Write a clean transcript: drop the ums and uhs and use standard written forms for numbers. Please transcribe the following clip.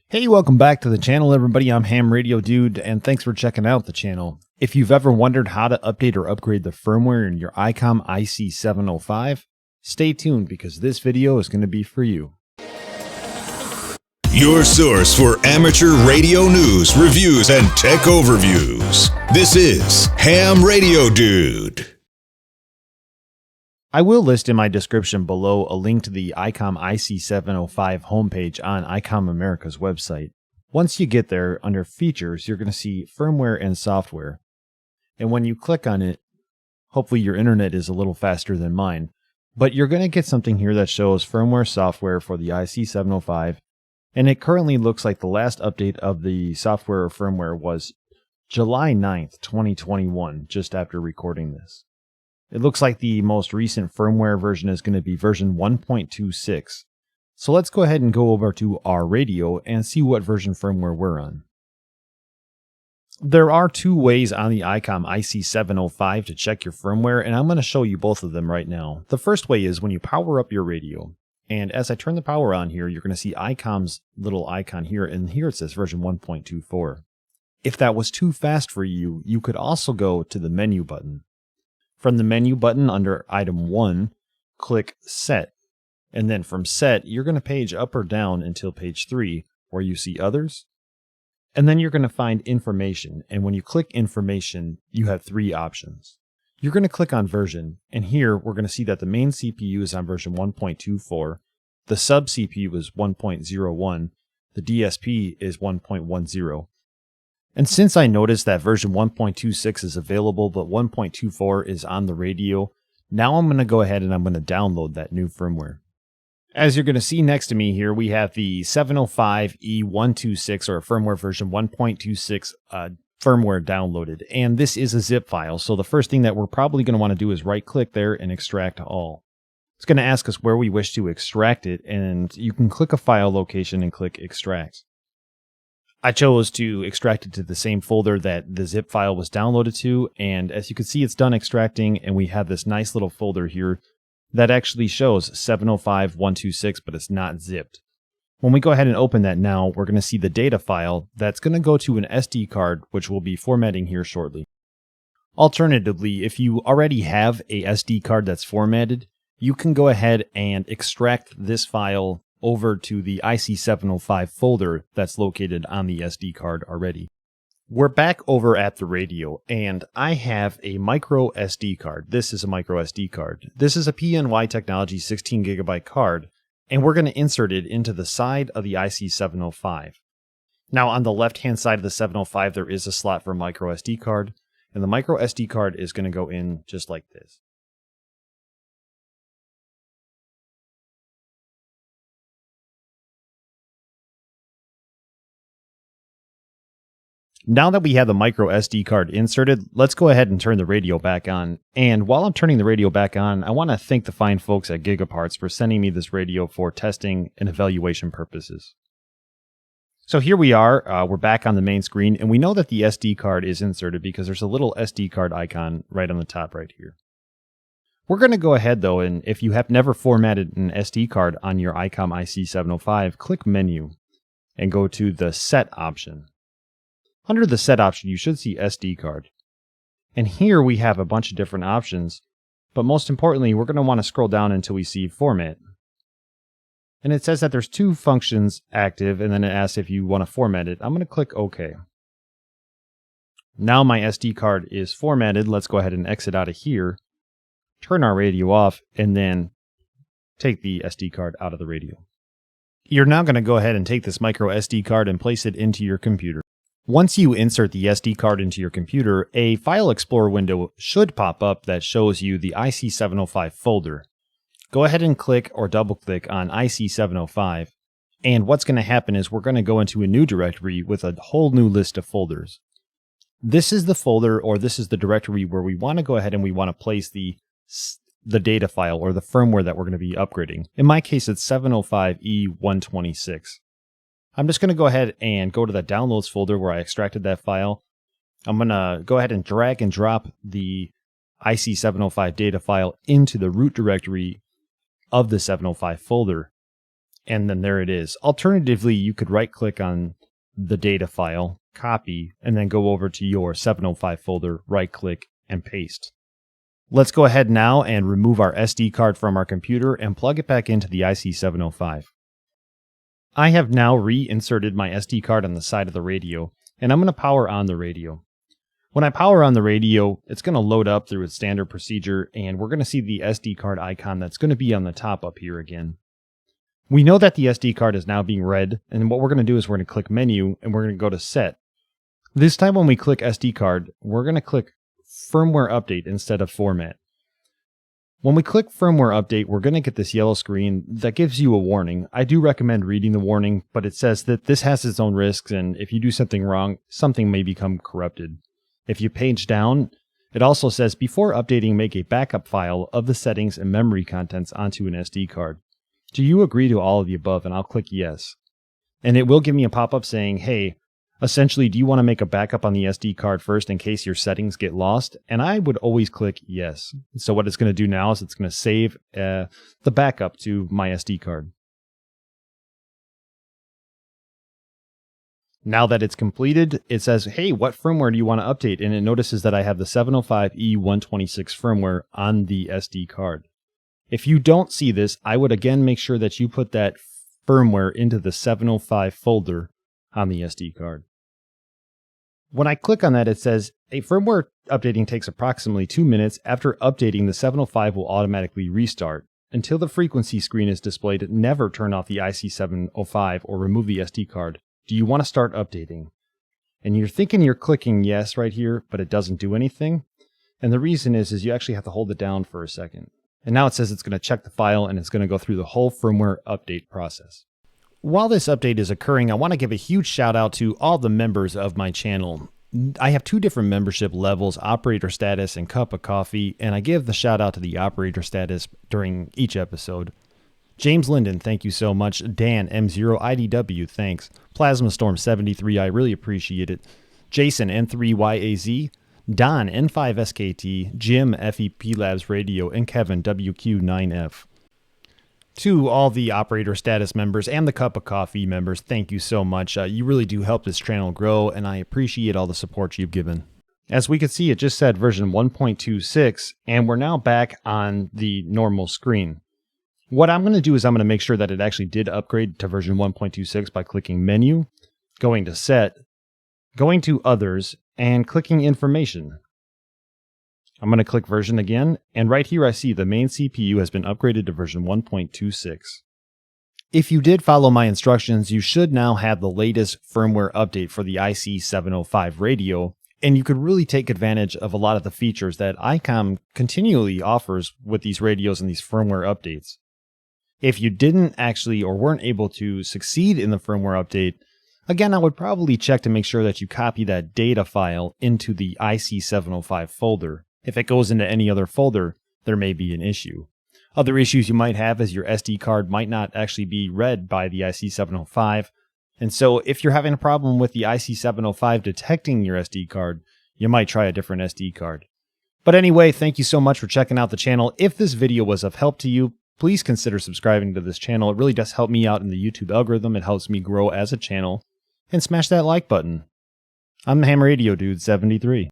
Hey, welcome back to the channel, everybody. I'm Ham Radio Dude, and thanks for checking out the channel. If you've ever wondered how to update or upgrade the firmware in your Icom IC-705, stay tuned because this video is going to be for you. Your source for amateur radio news, reviews, and tech overviews. This is Ham Radio Dude. I will list in my description below a link to the Icom IC-705 homepage on Icom America's website. Once you get there, under Features, you're going to see Firmware and Software. And when you click on it, hopefully your internet is a little faster than mine, but you're going to get something here that shows Firmware software for the IC-705, and it currently looks like the last update of the software or firmware was July 9th, 2021, just after recording this. It looks like the most recent firmware version is going to be version 1.26. So let's go ahead and go over to our radio and see what version firmware we're on. There are two ways on the Icom IC-705 to check your firmware, and I'm going to show you both of them right now. The first way is when you power up your radio. And as I turn the power on here, you're going to see Icom's little icon here, and here it says version 1.24. If that was too fast for you, you could also go to the menu button. From the menu button under item 1, click Set. And then from Set, you're going to page up or down until page 3, where you see Others. And then you're going to find Information. And when you click Information, you have three options. You're going to click on Version. And here, we're going to see that the main CPU is on version 1.24. The sub CPU is 1.01. The DSP is 1.10. And since I noticed that version 1.26 is available, but 1.24 is on the radio, now I'm going to go ahead and I'm going to download that new firmware. As you're going to see next to me here, we have the 705 V1.26 or firmware version 1.26 firmware downloaded. And this is a zip file. So the first thing that we're probably going to want to do is right click there and extract all. It's going to ask us where we wish to extract it. And you can click a file location and click extract. I chose to extract it to the same folder that the zip file was downloaded to, and as you can see, it's done extracting, and we have this nice little folder here that actually shows 705.126, but it's not zipped. When we go ahead and open that now, we're going to see the data file that's going to go to an SD card, which we'll be formatting here shortly. Alternatively, if you already have a SD card that's formatted, you can go ahead and extract this file over to the IC-705 folder that's located on the SD card already. We're back over at the radio, and I have a micro SD card. This is a micro SD card. This is a PNY Technology 16GB card, and we're going to insert it into the side of the IC-705. Now, on the left-hand side of the 705, there is a slot for micro SD card, and the micro SD card is going to go in just like this. Now that we have the micro SD card inserted, let's go ahead and turn the radio back on. And while I'm turning the radio back on, I want to thank the fine folks at Gigaparts for sending me this radio for testing and evaluation purposes. So here we are, we're back on the main screen, and we know that the SD card is inserted because there's a little SD card icon right on the top right here. We're going to go ahead though, and if you have never formatted an SD card on your Icom IC-705, click Menu and go to the Set option. Under the Set option, you should see SD card. And here we have a bunch of different options, but most importantly, we're going to want to scroll down until we see Format. And it says that there's two functions active, and then it asks if you want to format it. I'm going to click OK. Now my SD card is formatted. Let's go ahead and exit out of here, turn our radio off, and then take the SD card out of the radio. You're now going to go ahead and take this micro SD card and place it into your computer. Once you insert the SD card into your computer, a File Explorer window should pop up that shows you the IC-705 folder. Go ahead and click or double click on IC-705, and what's going to happen is we're going to go into a new directory with a whole new list of folders. This is the folder, or this is the directory where we want to go ahead and we want to place the data file or the firmware that we're going to be upgrading. In my case, it's 705 E126. I'm just going to go ahead and go to the Downloads folder where I extracted that file. I'm going to go ahead and drag and drop the IC-705 data file into the root directory of the 705 folder. and then there it is. Alternatively, you could right click on the data file, copy, and then go over to your 705 folder, right click, and paste. Let's go ahead now and remove our SD card from our computer and plug it back into the IC-705. I have now reinserted my SD card on the side of the radio, and I'm going to power on the radio. When I power on the radio, it's going to load up through its standard procedure, and we're going to see the SD card icon that's going to be on the top up here again. We know that the SD card is now being read, and what we're going to do is we're going to click Menu, and we're going to go to Set. This time when we click SD card, we're going to click Firmware Update instead of Format. When we click Firmware Update, we're going to get this yellow screen that gives you a warning. I do recommend reading the warning, but it says that this has its own risks, and if you do something wrong, something may become corrupted. If you page down, it also says, before updating, make a backup file of the settings and memory contents onto an SD card. Do you agree to all of the above? And I'll click yes. And it will give me a pop-up saying, hey, essentially, do you want to make a backup on the SD card first in case your settings get lost? And I would always click yes. So what it's going to do now is it's going to save the backup to my SD card. Now that it's completed, it says, hey, what firmware do you want to update? And it notices that I have the 705 V1.26 firmware on the SD card. If you don't see this, I would again make sure that you put that firmware into the 705 folder on the SD card. When I click on that, it says, a firmware updating takes approximately 2 minutes. After updating, the 705 will automatically restart. Until the frequency screen is displayed, never turn off the IC-705 or remove the SD card. Do you want to start updating? And you're thinking you're clicking yes right here, but it doesn't do anything. And the reason is you actually have to hold it down for a second. And now it says it's going to check the file and it's going to go through the whole firmware update process. While this update is occurring, I want to give a huge shout out to all the members of my channel. I have 2 different membership levels, operator status and cup of coffee, and I give the shout out to the operator status during each episode. James Linden, thank you so much. Dan M0IDW, thanks. Plasma Storm 73, I really appreciate it. Jason N3YAZ, Don N5SKT, Jim FEP Labs Radio, and Kevin WQ9F. To all the operator status members and the cup of coffee members, thank you so much. You really do help this channel grow, and I appreciate all the support you've given. As we can see, it just said version 1.26, and we're now back on the normal screen. What I'm going to do is I'm going to make sure that it actually did upgrade to version 1.26 by clicking Menu, going to Set, going to Others, and clicking Information. I'm going to click Version again, and right here I see the main CPU has been upgraded to version 1.26. If you did follow my instructions, you should now have the latest firmware update for the IC-705 radio, and you could really take advantage of a lot of the features that Icom continually offers with these radios and these firmware updates. If you didn't actually or weren't able to succeed in the firmware update, again, I would probably check to make sure that you copy that data file into the IC-705 folder. If it goes into any other folder, there may be an issue. Other issues you might have is your SD card might not actually be read by the IC-705. And so if you're having a problem with the IC-705 detecting your SD card, you might try a different SD card. But anyway, thank you so much for checking out the channel. If this video was of help to you, please consider subscribing to this channel. It really does help me out in the YouTube algorithm. It helps me grow as a channel. And smash that like button. I'm the Ham Radio Dude 73.